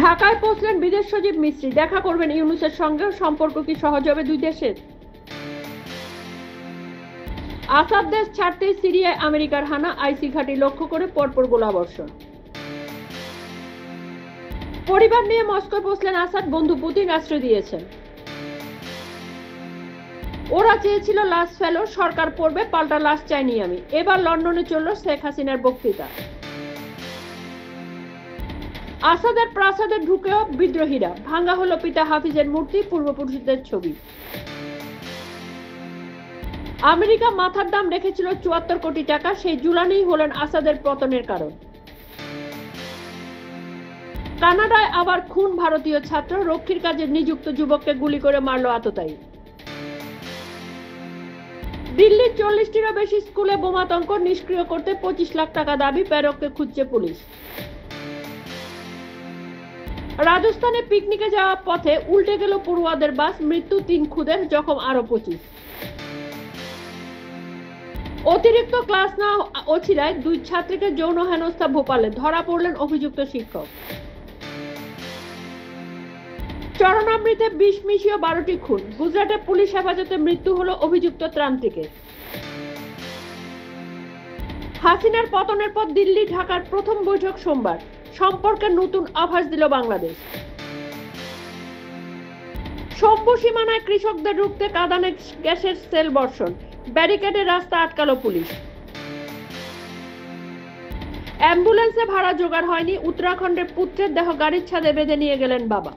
ঢাকায় পৌঁছলেন বিদেশ সচিব মিস্ত্রি, দেখা করবেন ইউনূসের সঙ্গে। সম্পর্ক কি সহজ হবে দুই দেশের? আসাদ দেশ ছাড়তেই সিরিয়ায় আমেরিকার হানা, আইসি ঘাঁটি লক্ষ্য করে পরপর গোলাবর্ষণ। পরিবার নিয়ে মস্কো পৌঁছলেন আসাদ, বন্ধু পুতিন আশ্রয় দিয়েছেন। ওরা চেয়েছিল লাশ ফেলো, সরকার পড়বে, পাল্টা লাশ চাইনি আমি। এবার লন্ডনে চলল শেখ হাসিনার বক্তৃতা। আসাদের প্রাসাদে ঢুকেও বিদ্রোহীরা, ভাঙা হলো পিতা হাফিজের মূর্তি, পূর্বপুরুষদের ছবি। আমেরিকা মাথার দাম রেখেছিল ৭৪ কোটি টাকা, সেই জুলানিই হলেন আসাদের পতনের কারণ। কানাডায় আবার খুন ভারতীয় ছাত্র, রক্ষীর কাজে নিযুক্ত যুবককে গুলি করে মারল আততায়ী। দিল্লির ৪০টিরও বেশি স্কুলে বোমাতঙ্ক, নিষ্ক্রিয় করতে ২৫ লাখ টাকা দাবি, প্রেরককে খুঁজছে পুলিশ। রাজস্থানে পিকনিকে যাওয়ার পথে উল্টে গেল পড়ুয়াদের বাস, মৃত্যু ৩ খুদের, জখম আরো ২৫। অতিরিক্ত ক্লাস না অছিলায় ২ ছাত্রীকে যৌন হেনস্থা ভোপালে, ধরা পড়লেন অভিযুক্ত শিক্ষক। চরণামৃতে বিষ মিশিয়ে ১২টি খুন, গুজরাটে পুলিশ হেফাজতে মৃত্যু হলো অভিযুক্ত ত্রান্তিকের। হাসিনার পতনের পর দিল্লি ঢাকার প্রথম বৈঠক সোমবার, সম্পর্কের নতুন আভাস দিল বাংলাদেশ। শম্ভু সীমানায় কৃষকদের রুখতে কাঁদানে গ্যাসের সেল বর্ষণ, ব্যারিকেডে রাস্তা আটকালো পুলিশ। অ্যাম্বুলেন্সে ভাড়া জোগাড় হয়নি, উত্তরাখণ্ডের পুত্রের দেহ গাড়ির ছাদে বেঁধে নিয়ে গেলেন বাবা।